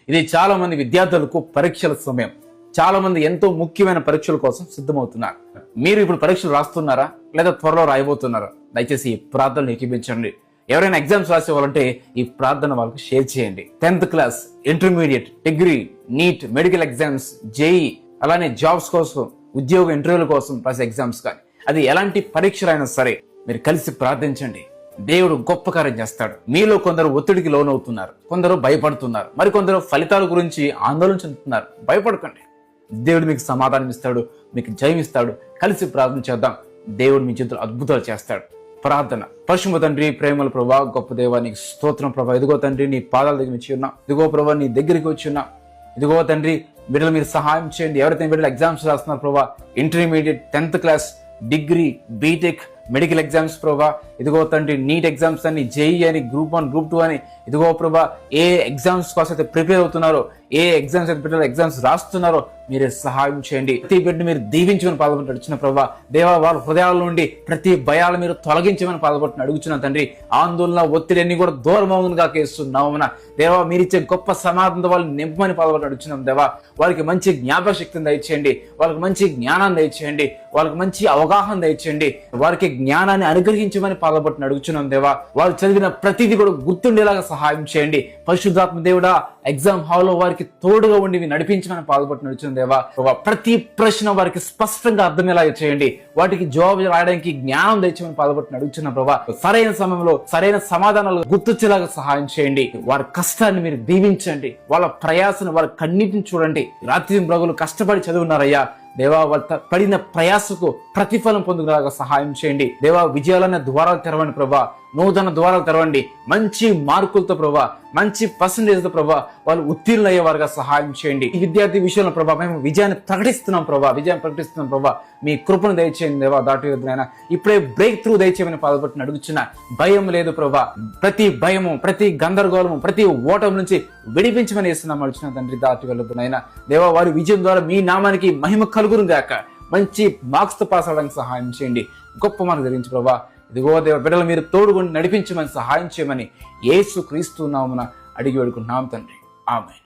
ఇది చాలా మంది విద్యార్థులకు పరీక్షల సమయం. చాలా మంది ఎంతో ముఖ్యమైన పరీక్షల కోసం సిద్ధమవుతున్నారు. మీరు ఇప్పుడు పరీక్షలు రాస్తున్నారా లేదా త్వరలో రాయబోతున్నారా? దయచేసి ఈ ప్రార్థనలు ఏకీభించండి. ఎవరైనా ఎగ్జామ్స్ రాసేవాళ్ళంటే ఈ ప్రార్థన వాళ్ళకి షేర్ చేయండి. 10th class, intermediate, degree, NEET, medical exams, JEE, అలానే జాబ్స్ కోసం, ఉద్యోగ ఇంటర్వ్యూల కోసం రాసే ఎగ్జామ్స్ కానీ, అది ఎలాంటి పరీక్షలైనా సరే మీరు కలిసి ప్రార్థించండి. దేవుడు గొప్ప కార్యం చేస్తాడు. మీలో కొందరు ఒత్తిడికి లోనవుతున్నారు, కొందరు భయపడుతున్నారు, మరికొందరు ఫలితాల గురించి ఆందోళన చెందుతున్నారు. భయపడకండి, దేవుడు మీకు సమాధానం ఇస్తాడు, మీకు జయం ఇస్తాడు. కలిసి ప్రార్థన చేద్దాం. దేవుడు మీ చేతులు అద్భుతాలు చేస్తాడు. ప్రార్థన. పరిశుద్ధ తండ్రి, ప్రేమల ప్రభా, గొప్ప దేవా, నీకు స్తోత్రం ప్రభా. ఇదిగో తండ్రి, నీ పాదాల దగ్గర వచ్చి ఉన్నా. ఇదిగో ప్రభా, నీ దగ్గరికి వచ్చి ఉన్నా. ఇదిగో తండ్రి, బిడ్డలు మీరు సహాయం చేయండి. ఎవరైతే బిడ్డలు ఎగ్జామ్స్ రాస్తున్నారు ప్రభా, intermediate, 10th class, degree, BTech, medical exams ప్రభా, ఇదిగో తండ్రి, నీట్ ఎగ్జామ్స్ అని, జేఈ అని, గ్రూప్ 1, గ్రూప్ 2 అని, ఇదిగో ప్రభా, ఏ ఎగ్జామ్స్ కోసం అయితే ప్రిపేర్ అవుతున్నారో, ఏ ఎగ్జామ్స్ అయితే బిడ్డలు ఎగ్జామ్స్ రాస్తున్నారో మీరే సహాయం చేయండి. ప్రతి బిడ్డని మీరు దీవించమని పాల్గొంటూ అడుగుతున్న ప్రభా. దేవా, వాళ్ళ హృదయాల నుండి ప్రతి భయాలు మీరు తొలగించమని పాల్గొంటున్న అడుగుతున్నా తండ్రి. ఆందోళన, ఒత్తిడి అన్ని కూడా దూరమవునుగా కేస్తున్నామన దేవా. మీరిచ్చే గొప్ప సమాధానంతో వాళ్ళు నింపమని పాల్గొంటూ అడుగుతున్నాం దేవా. వారికి మంచి జ్ఞాపక శక్తిని దయచేయండి, వాళ్ళకి మంచి జ్ఞానాన్ని దయచేయండి, వాళ్ళకి మంచి అవగాహన దయచేయండి, వారికి జ్ఞానాన్ని అనుగ్రహించమని పాల్గొంటున్న అడుగుతున్నాం దేవా. వాళ్ళు చదివిన ప్రతిదీ కూడా గుర్తుండేలాగా సహాయం చేయండి. పరిశుద్ధాత్మ దేవుడా, ఎగ్జామ్ హాల్లో వారికి తోడుగా ఉండి నడిపించమని పాల్గొంటున్న అడుగుతున్నాం దేవా. ప్రతి ప్రశ్న వారికి స్పష్టంగా అర్థమయ్యేలాగా చేయండి. వాటికి జవాబు రాయడానికి జ్ఞానం తెచ్చమని పాల్గొంటున్న అడుగుతున్నాం ప్రభా. సరైన సమయంలో సరైన సమాధానాలు గుర్తొచ్చేలాగా సహాయం చేయండి. వారి కష్టాన్ని మీరు దీవించండి. వాళ్ళ ప్రయాసను, వాళ్ళ కన్నీటిని చూడండి. రాత్రి బ్రగులు కష్టపడి చదువున్నారయ్యా దేవా. వాళ్ళ పడిన ప్రయాసకు ప్రతిఫలం పొందులాగా సహాయం చేయండి దేవా. విజయాలన్న ద్వారాలు తెరవండి ప్రభా. నూతన ద్వారాలు తెరవండి. మంచి మార్కులతో ప్రభా, మంచి పర్సంటేజ్తో ప్రభా వాళ్ళు ఉత్తీర్ణులు అయ్యేవారుగా సహాయం చేయండి. ఈ విద్యార్థి విషయంలో ప్రభా మేము విజయాన్ని ప్రకటిస్తున్నాం ప్రభా, విజయాన్ని ప్రకటిస్తున్నాం ప్రభా. మీ కృపను దయచేయండి దేవా. దాటి వద్దునైనా ఇప్పుడే బ్రేక్ త్రూ దయచేయమని పాల్పట్టుని అడుగుచున్న. భయం లేదు ప్రభా. ప్రతి భయము, ప్రతి గందరగోళము, ప్రతి ఓటమి నుంచి విడిపించమని వేస్తున్నాం అడుగుచున్న తండ్రి. దాటి వెళ్ళొద్దునైనా దేవా, వారి విజయం ద్వారా మీ నామానికి మహిమ కలుగును గాక. మంచి మార్క్స్ తో పాస్ అవడానికి సహాయం చేయండి. గొప్ప మనకు ధరించి ప్రభా. ఇదిగో దేవ, బిడ్డలు మీరు తోడుకొని నడిపించమని సహాయం చేయమని యేసు క్రీస్తు నామమున అడిగి వేడుకుంటున్నాం తండ్రి. ఆమేన్.